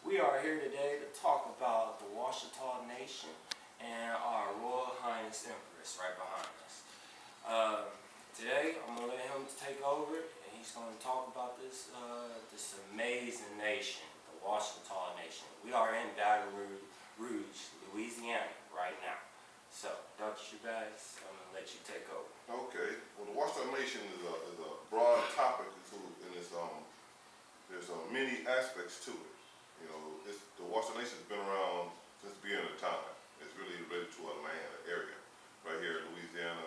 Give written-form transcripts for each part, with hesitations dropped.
We are here today to talk about the Washitaw Nation and our Royal Highness Empress right behind us. Today, I'm going to let him take over, and he's going to talk about this amazing nation, the Washitaw Nation. We are in Baton Rouge, Louisiana right now. So, Dr. Shabazz, I'm going to let you take over. Okay. Well, the Washitaw Nation is a broad topic, and there's many aspects to it. You know, the Washitaw Nation has been around since the beginning of time. It's really related to a land, an area, right here in Louisiana.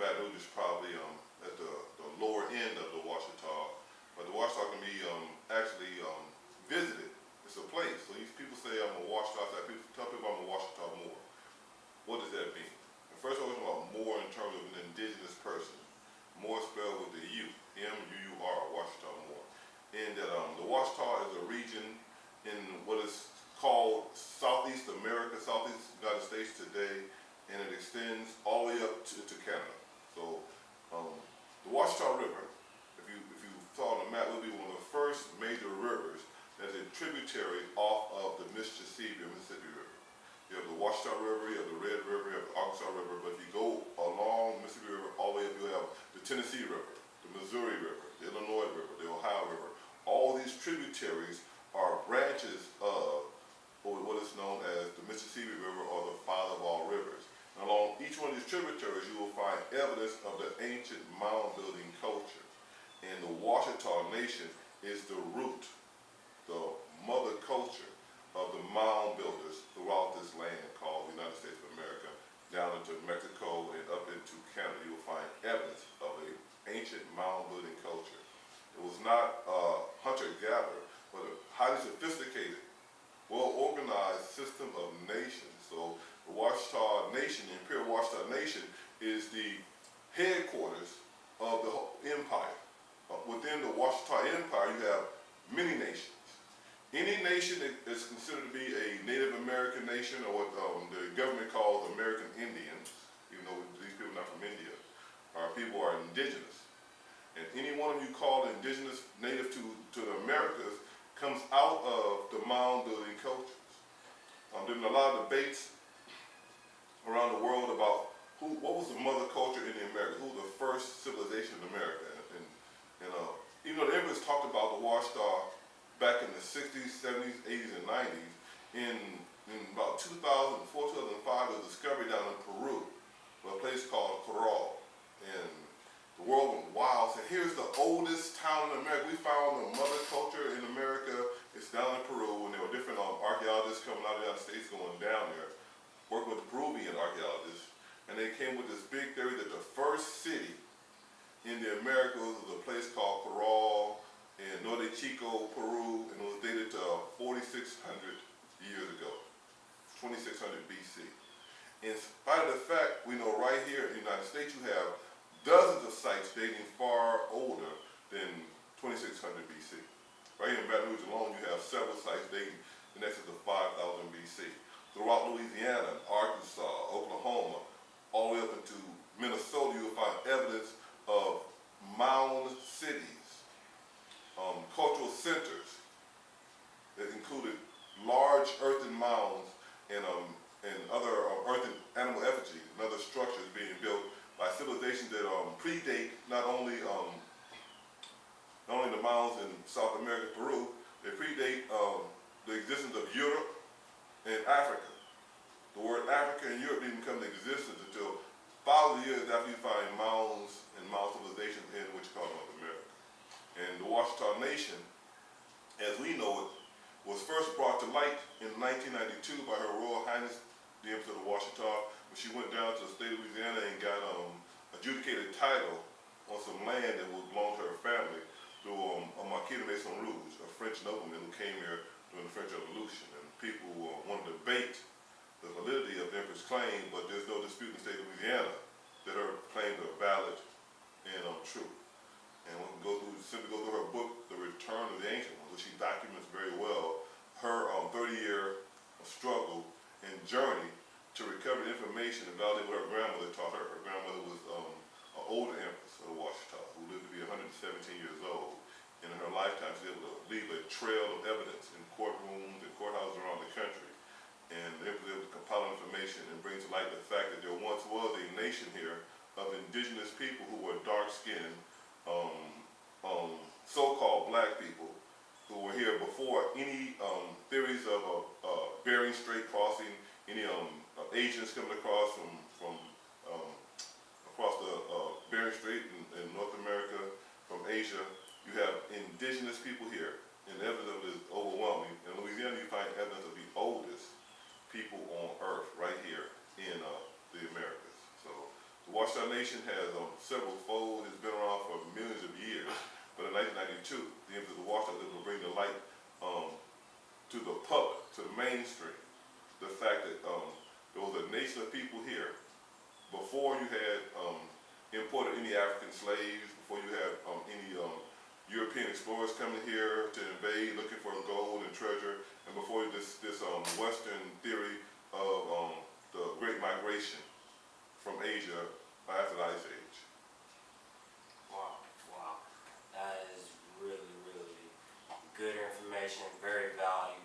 Baton Rouge is probably at the lower end of the Washitaw, but the Washitaw can be actually visited. It's a place. So these people say I'm a Washitaw. Tell people I'm a Washitaw Moor. What does that mean? And first, I was talking about Moor in terms of an indigenous person. Moor spelled with the U, M-U-U-R, Washitaw Moor. And that the Washitaw is a region in what is called Southeast America, Southeast United States today, and it extends all the way up to Canada. So the Washitaw River, if you saw on the map, would be one of the first major rivers that's a tributary off of the Mississippi River. You have the Washitaw River, you have the Red River, you have the Arkansas River, but if you go along Mississippi River, all the way up, you have the Tennessee River, the Missouri River, the Illinois River, the Ohio River. All these tributaries are branches of what is known as the Mississippi River, or the father of all rivers. And along each one of these tributaries, you will find evidence of the ancient mound building culture. And the Washitaw Nation is the root, the mother culture of the mound builders throughout this land called the United States of America, down into Mexico and up into Canada. You will find evidence of an ancient mound building culture. It was not hunter-gatherer, but a highly sophisticated, well-organized system of nations. So the Washitaw Nation, the Imperial Washitaw Nation, is the headquarters of the whole empire. Within the Washitaw Empire, you have many nations. Any nation that is considered to be a Native American nation, or what the government calls American Indians, even though these people are not from India, people are indigenous. And any one of you called indigenous, native to the Americas, comes out of the mound building cultures. There's been a lot of debates around the world about what was the mother culture in the Americas, who was the first civilization in America. And even though the Empress talked about the Washitaw back in the 60s, 70s, 80s, and 90s, in about 2004, 2005, there was a discovery down in Peru, a place called Coral. And the world went wild, said, here's the oldest town in America. We found the mother culture in America. It's down in Peru, and there were different archaeologists coming out of the United States going down there, working with the Peruvian archaeologists, and they came with this big theory that the first city in the Americas was a place called Coral in Norte Chico, Peru, and it was dated to 4,600 years ago, 2600 BC. In spite of the fact, we know right here in the United States you have dozens of sites dating far older than 2600 BC. Right here in Baton Rouge alone, you have several sites dating in excess of 5000 BC. Throughout Louisiana, Arkansas, Oklahoma, all the way up into Minnesota, you will find evidence of mound cities, cultural centers that included large earthen mounds and other earthen animal effigies and other structures being built by civilizations that predate not only the mounds in South America, Peru, they predate the existence of Europe and Africa. The word Africa and Europe didn't come into existence until thousands of years after you find mounds and mound civilizations in what you call North America. And the Washitaw Nation, as we know it, was first brought to light in 1992 by Her Royal Highness, the Empress of the Washitaw, when she went down to the state of Louisiana and got adjudicated title on some land that would belong to her family through a Marquis de Maison Rouge, a French nobleman who came here during the French Revolution. And people want to debate the validity of the Empress' claim, but there's no dispute in the state of Louisiana that her claims are valid and true. And we can simply go through her book, The Return of the Ancient Ones, which she documents very well her 30-year struggle and journey to recover information and validate what her grandmother taught her. Her grandmother was an older empress of the Washitaw who lived to be 117 years old. And in her lifetime, she was able to leave a trail of evidence in courtrooms before any theories of Bering Strait crossing, any Asians coming across from across the Bering Strait in North America, from Asia. You have indigenous people here, and the evidence of it is overwhelming. In Louisiana, you find evidence of the oldest people on Earth right here in the Americas. So the Washitaw Nation has several folds. It's been around for millions of years. But in 1992, the emphasis of Washitaw was to bring the light to the public, to the mainstream. The fact that there was a nation of people here before you had imported any African slaves, before you had any European explorers coming here to invade, looking for gold and treasure, and before this Western theory of the Great Migration from Asia after the Ice Age. Wow, wow. That is really, really good information, very valuable.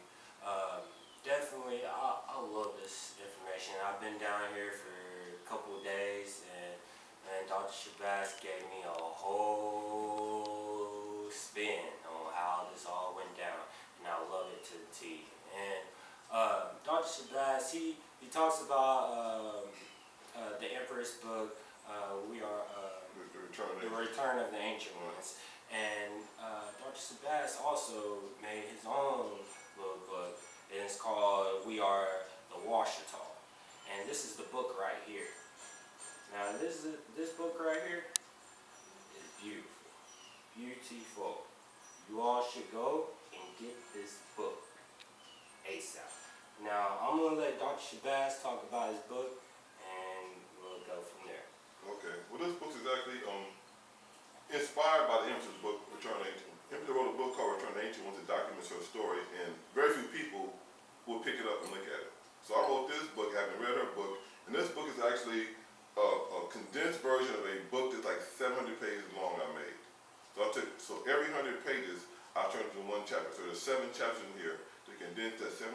Definitely, I love this information. I've been down here for a couple of days, and Dr. Shabazz gave me a whole spin on how this all went down, and I love it to the T. And Dr. Shabazz, he talks about the Emperor's book, The Return of the Ancient Ones. And Dr. Shabazz also made his own little book, and it's called We Are the Washitaw. And this is the book right here. Now this book right here is beautiful. Beautiful. You all should go and get this book ASAP. Now I'm going to let Dr. Shabazz talk about his book, and we'll go from there. Okay. Well, this book is actually inspired by the Empress's book, Return of the Ancient Ones. Empress wrote a book called Return of the Ancient Ones that documents her story, and very few people will pick it up and look at it. So I wrote this book, having read her book, and this book is actually a condensed version of a book that's like 700 pages long I made. So every 100 pages, I turned into one chapter. So there's 7 chapters in here to condense that 700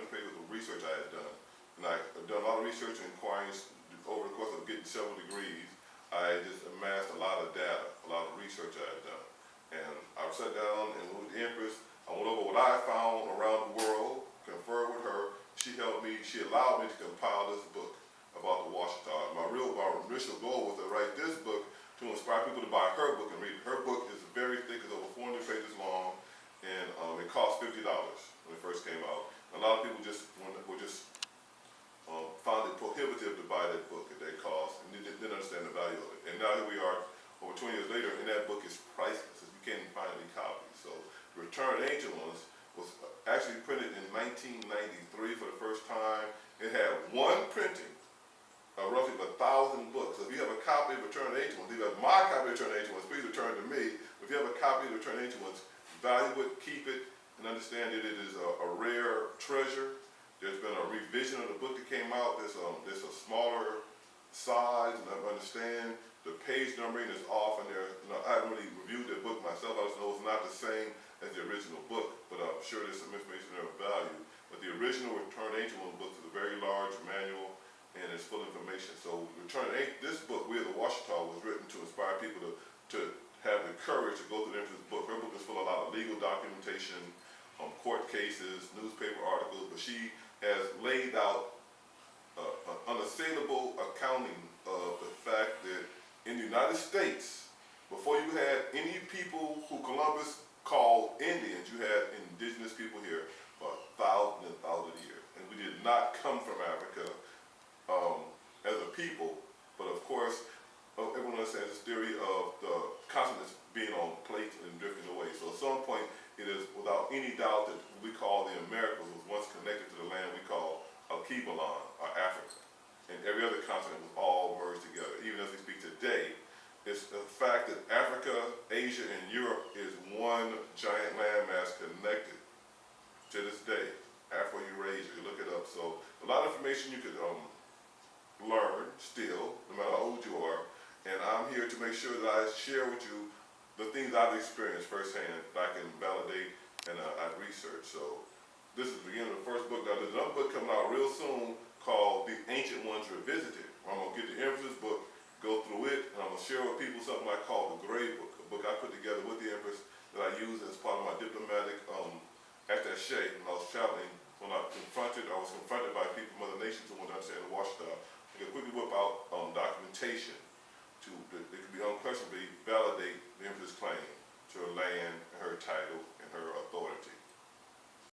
pages of research I had done. And I've done a lot of research and inquiries over the course of getting several degrees. I just amassed a lot of data, a lot of research I had done. And I sat down and with the Empress, I went over what I found around the world, conferred with her. She helped me, she allowed me to compile this book about the Washitaw. My initial goal was to write this book to inspire people to buy her book and read it. Her book is very thick, it's over 400 pages long, and it cost $50 when it first came out. A lot of people found it prohibitive to buy that book at that cost, and didn't understand the value of it. And now here we are, over 20 years later, and that book is priceless. You can't even find any copies. So The Return of the Ancient Ones was actually printed in 1993 for the first time. It had one printing of roughly 1,000 books. So if you have a copy of Return of the Ancient Ones, if you have my copy of Return of the Ancient Ones, please return it to me. If you have a copy of Return of the Ancient Ones, value it, keep it, and understand that it is a rare treasure. There's been a revision of the book that came out. There's a smaller size, and I understand the page numbering is off, and I haven't really reviewed the book myself. I just know it's not the same as the original book, but I'm sure there's some information there of value. But the original Return of the Ancient Ones book is a very large manual, and it's full of information. So this book, We Are the Washitaw, was written to inspire people to have the courage to go through the Empress's book. Her book is full of a lot of legal documentation, court cases, newspaper articles, but she has laid out an unassailable accounting of the fact that in the United States, before you had any people who Columbus called Indians, you had indigenous people here for thousands and thousands of years. And we did not come from Africa as a people, but of course, everyone understands this theory of the continents being on plates and drifting away. So at some point, it is without any doubt that what we call the Americas was once connected to the land we call Alkebulan, or Africa. And every other continent was all merged together. Even as we speak today, it's the fact that Africa, Asia, and Europe is one giant landmass connected to this day. Afro-Eurasia, you look it up. So a lot of information you could learn still, no matter how old you are. And I'm here to make sure that I share with you the things I've experienced firsthand that I can validate and I've researched. So this is the beginning of the first book. Now there's another book coming out real soon called The Ancient Ones Revisited. I'm going to get the Empress's book, go through it, and I'm going to share with people something I call the Gray Book, a book I put together with the Empress that I use as part of my diplomatic at that shape, when I was traveling, when I was confronted by people from other nations who wanted to understand the Washitaw, I could quickly whip out documentation that could be unquestionably validate the empress' claim to her land, and her title, and her authority.